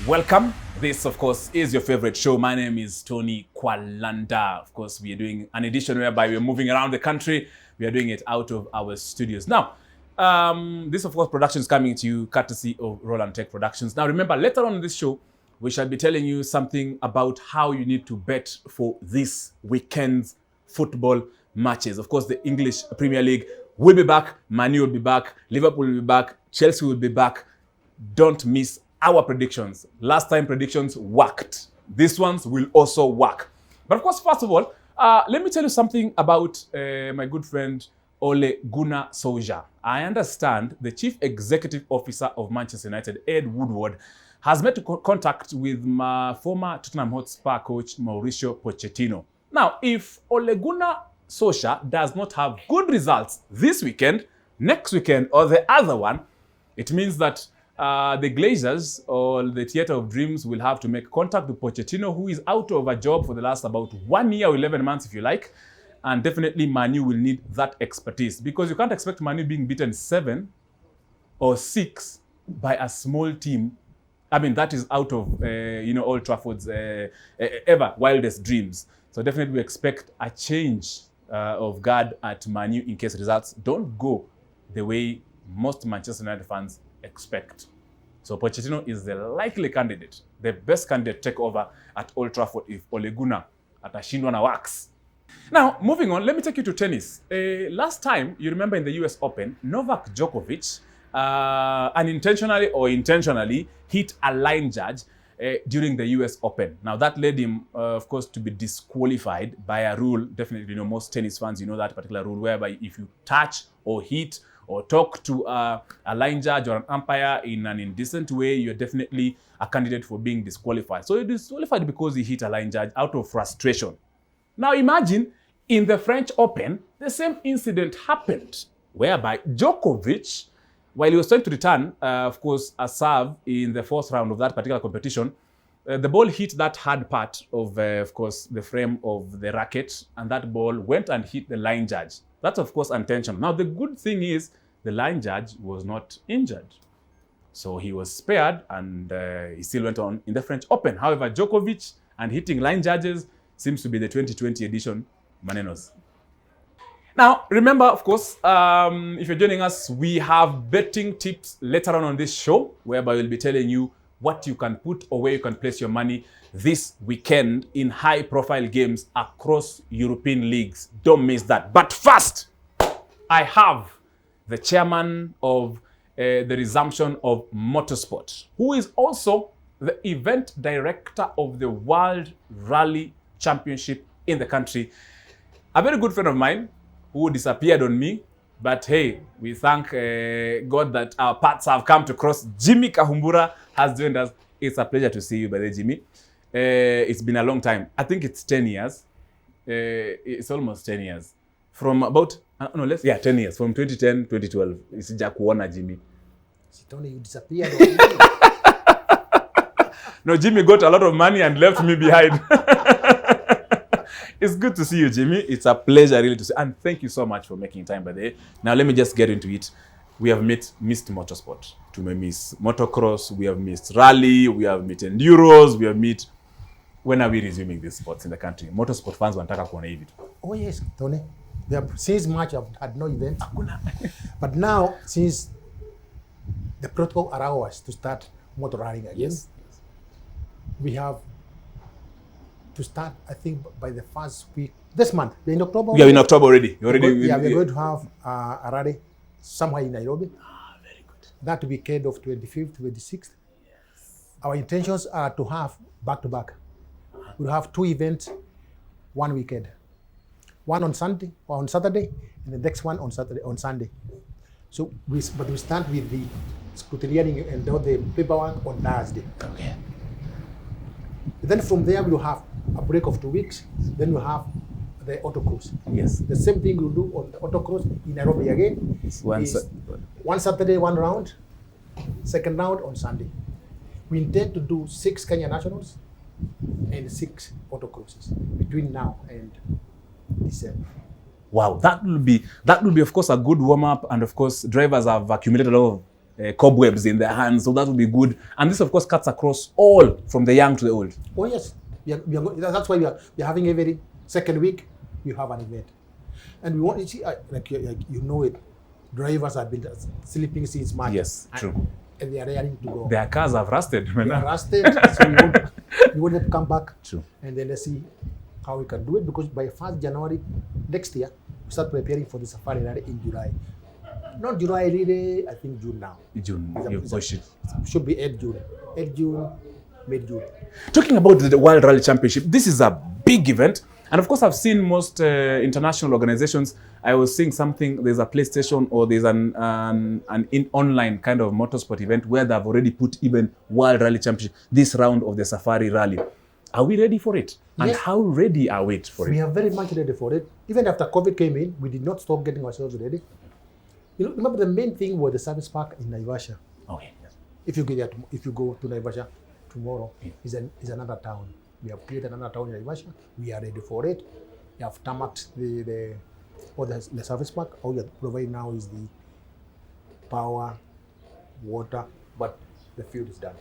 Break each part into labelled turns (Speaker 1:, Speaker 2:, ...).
Speaker 1: Welcome. This, of course, is your favorite show. My name is Tony Kwalanda. Of course, we are doing an edition whereby we're moving around the country. We are doing it out of our studios. Now, this, of course, production is coming to you courtesy of Roland Tech Productions. Now, remember, later on in this show, we shall be telling you something about how you need to bet for this weekend's football matches. Of course, the English Premier League will be back. Man U will be back. Liverpool will be back. Chelsea will be back. Don't miss our predictions. Last time predictions worked. These ones will also work. But of course, first of all, let me tell you something about my good friend Ole Gunnar Solskjaer. I understand the Chief Executive Officer of Manchester United, Ed Woodward, has made contact with my former Tottenham Hotspur coach, Mauricio Pochettino. Now, if Ole Gunnar Solskjaer does not have good results this weekend, next weekend, or the other one, it means that the Glazers, or the Theatre of Dreams, will have to make contact with Pochettino, who is out of a job for the last about 1 year or 11 months, if you like. And definitely Man U will need that expertise, because you can't expect Man U being beaten 7 or 6 by a small team. I mean, that is out of, Old Trafford's ever wildest dreams. So definitely we expect a change of guard at Man U in case results don't go the way most Manchester United fans expect. So Pochettino is the likely candidate, the best candidate to take over at Old Trafford if Ole Gunnar atashindwa na wax. Now, moving on, let me take you to tennis. Last time, you remember in the US Open, Novak Djokovic unintentionally or intentionally hit a line judge during the US Open. Now, that led him, of course, to be disqualified by a rule. Definitely, most tennis fans, that particular rule, whereby if you touch or hit or talk to a line judge or an umpire in an indecent way, you're definitely a candidate for being disqualified. So you're disqualified because he hit a line judge out of frustration. Now imagine, in the French Open, the same incident happened, whereby Djokovic, while he was trying to return, of course, a serve in the fourth round of that particular competition, the ball hit that hard part of course, the frame of the racket, and that ball went and hit the line judge. That's, of course, intentional. Now, the good thing is the line judge was not injured. So he was spared, and he still went on in the French Open. However, Djokovic and hitting line judges seems to be the 2020 edition Manenos. Now, remember, of course, if you're joining us, we have betting tips later on this show, whereby we'll be telling you what you can put or where you can place your money this weekend in high-profile games across European leagues. Don't miss that. But first, I have the chairman of the resumption of motorsport, who is also the event director of the World Rally Championship in the country. A very good friend of mine who disappeared on me, but hey, we thank God that our paths have come to cross. Jimmy Kahumbura has joined us. It's a pleasure to see you, by the way, Jimmy. It's been a long time. I think it's 10 years. It's almost 10 years. From about, 10 years. From 2010, 2012. It's Jakuona, Jimmy.
Speaker 2: Tony, you disappeared.
Speaker 1: No, Jimmy got a lot of money and left me behind. It's good to see you, Jimmy. It's a pleasure really to see. And thank you so much for making time, by the way. Now, let me just get into it. We have missed motorsport. To miss motocross, we have missed rally, we have missed enduros, we have missed... When are we resuming these sports in the country? Motorsport fans wanataka kuona hivi tu.
Speaker 2: Oh yes, Tony. We have, since March, I've had no event. But now, since the protocol allows us to start motor rallying again, yes, we have to start, I think, by the first week this month. We're in October.
Speaker 1: We are in October already.
Speaker 2: We're going to have a rally somewhere in Nairobi.
Speaker 1: Very good.
Speaker 2: That weekend of 25th, 26th. Yes. Our intentions are to have back-to-back. We'll have 2 events, 1 weekend. One on Saturday, and the next one on Sunday. So we start with the scrutineering and all the paperwork on Thursday.
Speaker 1: Okay.
Speaker 2: Then from there we'll have a break of 2 weeks. Then we'll have the autocross.
Speaker 1: Yes.
Speaker 2: The same thing we'll do on the autocross in Nairobi again. One Saturday, 1 round. Second round on Sunday. We intend to do 6 Kenya nationals and 6 autocrosses between now and December.
Speaker 1: Wow, that will be of course a good warm up, and of course drivers have accumulated a lot of cobwebs in their hands. So that would be good. And this, of course, cuts across all, from the young to the old.
Speaker 2: Oh yes, that's why we are having every second week we have an event, and we want, you see, like you know it. Drivers have been sleeping since March.
Speaker 1: Yes, true.
Speaker 2: And they are ready to go.
Speaker 1: Their cars have rusted.
Speaker 2: They are rusted, so we want them to come back.
Speaker 1: True.
Speaker 2: And then let's see how we can do it, because by 1st January next year, we start preparing for the Safari Rally in July. Not July, really, I think June now.
Speaker 1: June, you push it.
Speaker 2: Should be 8 June. 8 June, mid-June.
Speaker 1: Talking about the World Rally Championship, this is a big event. And of course, I've seen most international organizations. I was seeing something, there's a PlayStation or there's an online kind of motorsport event where they've already put even World Rally Championship, this round of the Safari Rally. Are we ready for it? And
Speaker 2: Yes.
Speaker 1: how ready are we for it?
Speaker 2: We are very much ready for it. Even after COVID came in, we did not stop getting ourselves ready. You know, remember the main thing was the service park in Naivasha.
Speaker 1: Okay.
Speaker 2: If you go to Naivasha tomorrow, is another town. We have created another town in Naivasha. We are ready for it. We have tarmacked the service park. All we are providing now is the power, water, but the field is done.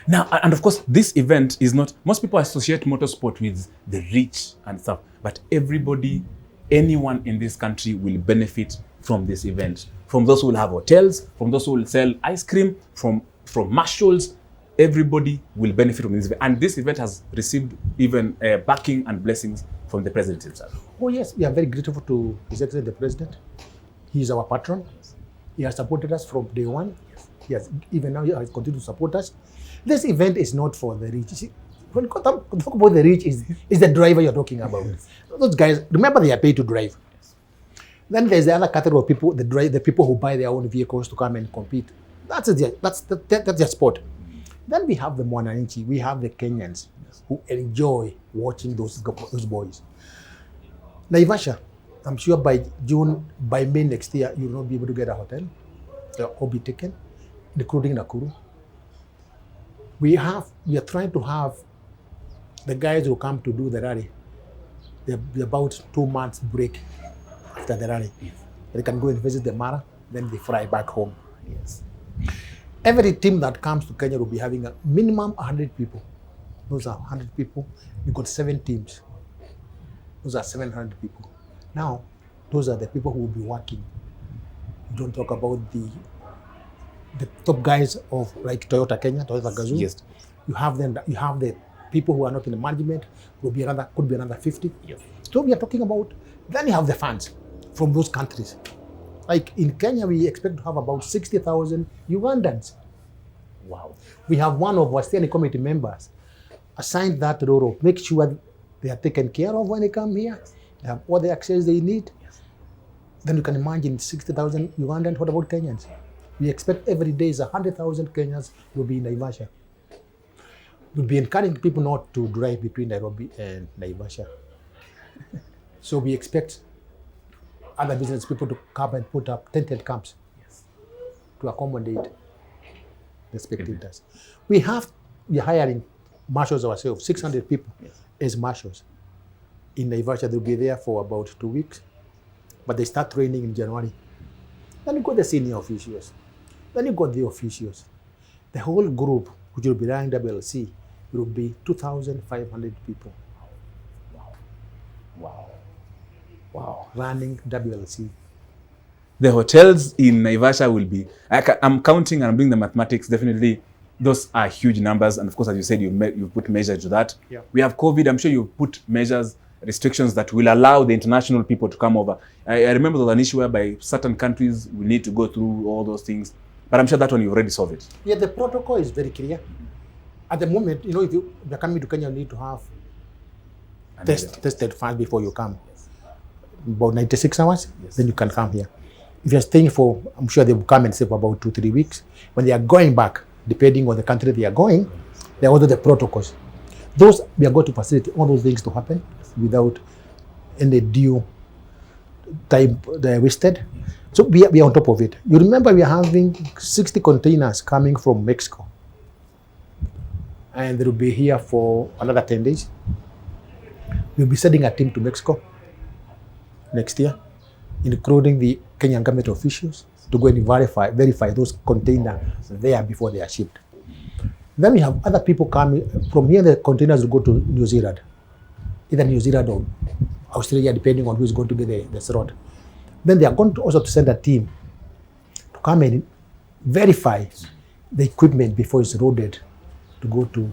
Speaker 1: Now, and of course, this event is not, most people associate motorsport with the rich and stuff, but everybody, anyone in this country will benefit from this event. From those who will have hotels, from those who will sell ice cream, from marshals, everybody will benefit from this event. And this event has received even backing and blessings from the president himself.
Speaker 2: Oh yes, we are very grateful to His Excellency the President. He is our patron. He has supported us from day one. He has, even now, he has continued to support us. This event is not for the rich. You see, when you talk about the rich, is the driver you're talking about. Those guys, remember, they are paid to drive. Then there's the other category of people, the people who buy their own vehicles to come and compete. That's their sport. Then we have the Mwananchi, we have the Kenyans who enjoy watching those boys. Naivasha, I'm sure by May next year, you will not be able to get a hotel or be taken, including Nakuru. We are trying to have the guys who come to do the rally, they're about 2 months break after the rally.
Speaker 1: Yes.
Speaker 2: They can go and visit the Mara, then they fly back home. Yes. Every team that comes to Kenya will be having a minimum 100 people. Those are 100 people. We've got 7 teams. Those are 700 people. Now, those are the people who will be working. You don't talk about the top guys of like Toyota Kenya, Toyota Gazoo.
Speaker 1: Yes.
Speaker 2: You have them. You have the people who are not in the management. Could be another 50.
Speaker 1: Yes.
Speaker 2: So we are talking about. Then you have the fans from those countries. Like in Kenya, we expect to have about 60,000 Ugandans.
Speaker 1: Wow.
Speaker 2: We have one of our steering committee members assigned that role of make sure they are taken care of when they come here. They have all the access they need.
Speaker 1: Yes.
Speaker 2: Then you can imagine 60,000 Ugandans. What about Kenyans? We expect every day is 100,000 Kenyans will be in Naivasha. We'll be encouraging people not to drive between Nairobi and Naivasha. So we expect other business people to come and put up tented camps to accommodate the spectators. We are hiring marshals ourselves, 600 people as marshals. In Naivasha, they'll be there for about 2 weeks, but they start training in January. Then you got the senior officials. Then you got the officials. The whole group, which will be running WLC, will be 2,500 people.
Speaker 1: Wow. Wow.
Speaker 2: Running WLC.
Speaker 1: The hotels in Naivasha will be, I'm counting and I'm doing the mathematics, definitely those are huge numbers. And of course, as you said, you put measures to that.
Speaker 2: Yeah.
Speaker 1: We have COVID, I'm sure you've put measures, restrictions that will allow the international people to come over. I remember there was an issue whereby certain countries will need to go through all those things, but I'm sure that one you've already solved it.
Speaker 2: Yeah, the protocol is very clear. At the moment, if you're coming to Kenya, you need to have tested fast before you come. About 96 hours, then you can come here. If you're staying for, I'm sure they will come and stay for about 2-3 weeks. When they are going back, depending on the country they are going, they order the protocols. Those, we are going to facilitate all those things to happen without any due time wasted. So we are on top of it. You remember we are having 60 containers coming from Mexico. And they will be here for another 10 days. We'll be sending a team to Mexico next year, including the Kenyan government officials, to go and verify those containers there before they are shipped. Then we have other people coming from here. The containers will go to New Zealand, either New Zealand or Australia, depending on who is going to get the slot. Then they are going to also to send a team to come and verify the equipment before it's loaded to go to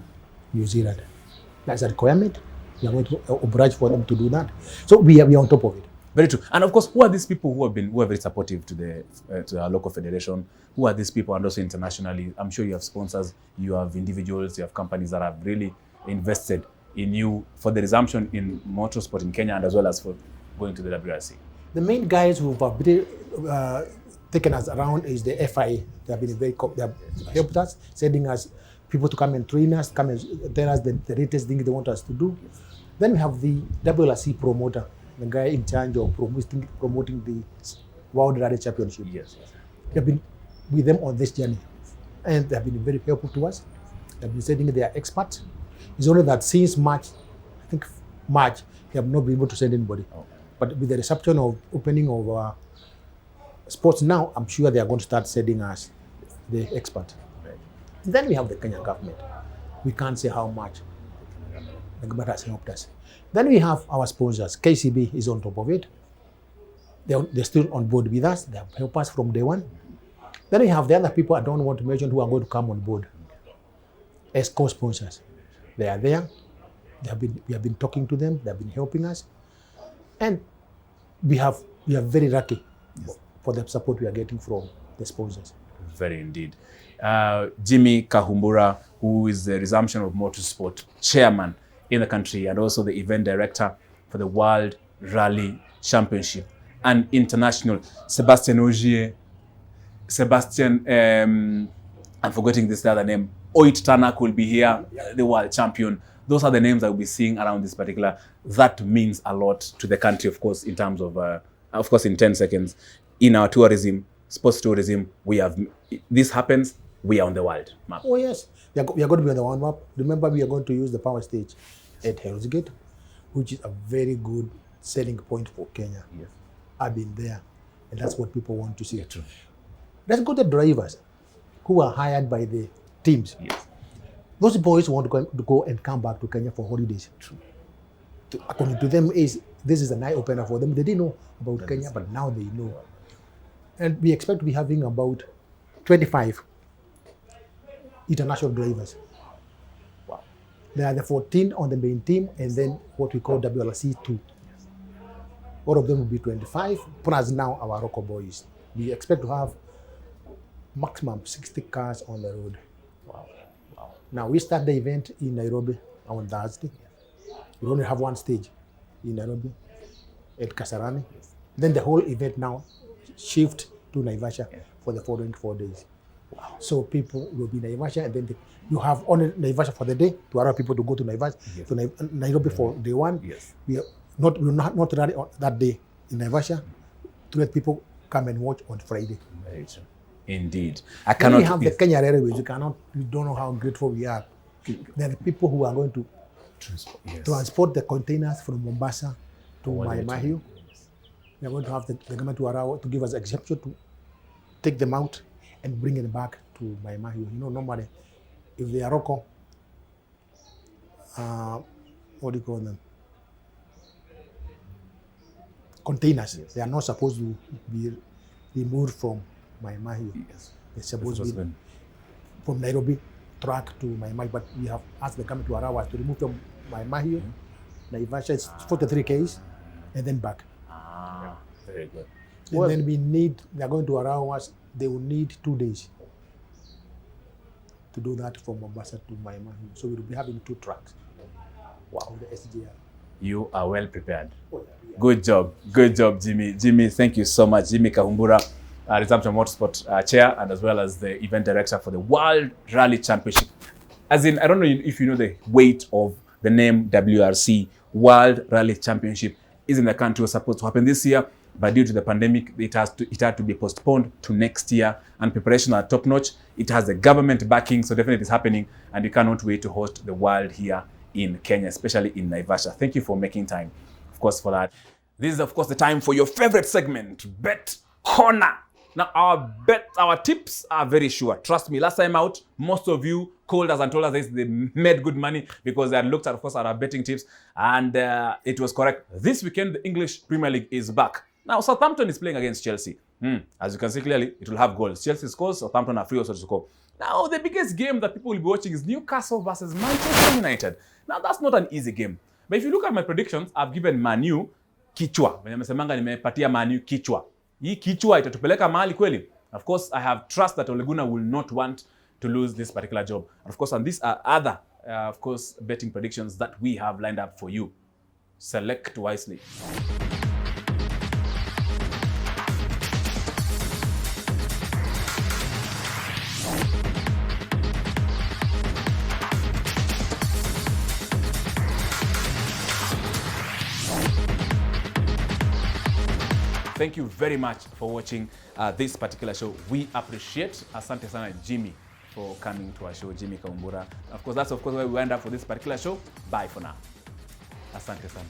Speaker 2: New Zealand. That's a requirement. We are going to oblige for them to do that. So we are on top of it.
Speaker 1: Very true. And of course, who are these people who are very supportive to our local federation? Who are these people, and also internationally? I'm sure you have sponsors, you have individuals, you have companies that have really invested in you for the resumption in motorsport in Kenya, and as well as for going to the WRC.
Speaker 2: The main guys who have taken us around is the FIA. They have been they have helped us, sending us people to come and train us, come and tell us the latest thing they want us to do. Then we have the WRC promoter, the guy in charge of promoting the World Rally Championship.
Speaker 1: Yes.
Speaker 2: We have been with them on this journey, and they have been very helpful to us. They have been sending their experts. It's only that since March, they have not been able to send anybody.
Speaker 1: Okay.
Speaker 2: But with the reception of opening of sports now, I'm sure they are going to start sending us the expert.
Speaker 1: Right.
Speaker 2: Then we have the Kenyan government. We can't say how much the government has helped us. Then we have our sponsors. KCB is on top of it. They're still on board with us. They have helped us from day one. Then we have the other people I don't want to mention who are going to come on board as co-sponsors. They are there. We have been talking to them. They have been helping us. And we are very lucky for the support we are getting from the sponsors.
Speaker 1: Very indeed. Jimmy Kahumbura, who is the Resumption of Motorsport chairman in the country and also the event director for the World Rally Championship and International. Sebastian Ogier, I'm forgetting this other name. Oit Tanak will be here, the world champion. Those are the names that we'll be seeing around this particular. That means a lot to the country, of course, in terms of course, in 10 seconds. In our tourism, sports tourism, this happens, we are on the world map.
Speaker 2: Oh yes, we are going to be on the world map. Remember, we are going to use the power stage at Hell's Gate, which is a very good selling point for Kenya.
Speaker 1: Yes.
Speaker 2: I've been there, and that's what people want to see.
Speaker 1: Yeah, true.
Speaker 2: Let's go to the drivers who are hired by the teams.
Speaker 1: Yes.
Speaker 2: Those boys want to go and come back to Kenya for holidays.
Speaker 1: True.
Speaker 2: According to them, this is an eye opener for them. They didn't know about Kenya, but now they know. And we expect to be having about 25 international drivers.
Speaker 1: Wow.
Speaker 2: There are the 14 on the main team, and then what we call WRC 2. All of them will be 25, plus now our local boys. We expect to have maximum 60 cars on the road.
Speaker 1: Wow.
Speaker 2: Now we start the event in Nairobi on Thursday. We only have one stage in Nairobi at Kasarani. Then the whole event now shift to Naivasha for the following 4 days. Wow. So people will be in Naivasha, and then you have only Naivasha for the day to allow people to go to Naivasha, to Nairobi for day one.
Speaker 1: Yes.
Speaker 2: We will not run on that day in Naivasha to let people come and watch on Friday.
Speaker 1: Very true. Indeed.
Speaker 2: Then we have the Kenya Railways. You don't know how grateful we are. There are people who are going to transport the containers from Mombasa to Mai Mahiu. We are going to have the government to give us exemption to take them out and bring it back to Mai Mahiu. You know, normally, if they are local, what do you call them? Containers. Yes. They are not supposed to be removed from Mai Mahiu. Yes. They're supposed to be from Nairobi track to Mai Mahiu, but we have asked the government to allow us to remove from Mai Mahiu. Naivasha is 43 km and then back.
Speaker 1: Very good.
Speaker 2: And then they are going to allow us, they will need 2 days to do that from Mombasa to Mai Mahiu. So we will be having 2 tracks. Wow. The SGR.
Speaker 1: You are well prepared. Good job, Jimmy. Jimmy, thank you so much. Jimmy Kahumbura, Resumption Motorsport chair, and as well as the event director for the World Rally Championship. As in, I don't know if you know the weight of the name WRC, World Rally Championship, is in the country, was supposed to happen this year, but due to the pandemic, it had to be postponed to next year, and preparation are top notch. It has the government backing, so definitely it's happening, and we cannot wait to host the World here in Kenya, especially in Naivasha. Thank you for making time, of course, for that. This is, of course, the time for your favorite segment, Bet Corner. Now, our tips are very sure. Trust me, last time out, most of you called us and told us this, they made good money because they had looked at, of course, at our betting tips, and it was correct. This weekend, the English Premier League is back. Now, Southampton is playing against Chelsea. As you can see clearly, it will have goals. Chelsea scores, Southampton are free also to score. Now, the biggest game that people will be watching is Newcastle versus Manchester United. Now, that's not an easy game. But if you look at my predictions, I've given Man U kichwa. Venye nimesemanga nimepatia Man U kichwa. Hii kichwa itatupeleka mahali kweli. Of course, I have trust that Ole Gunnar will not want to lose this particular job. And of course, and these are other, of course, betting predictions that we have lined up for you. Select wisely. Thank you very much for watching this particular show. We appreciate. Asante sana Jimmy for coming to our show, Jimmy Kahumbura. Of course, that's where we end up for this particular show. Bye for now. Asante sana.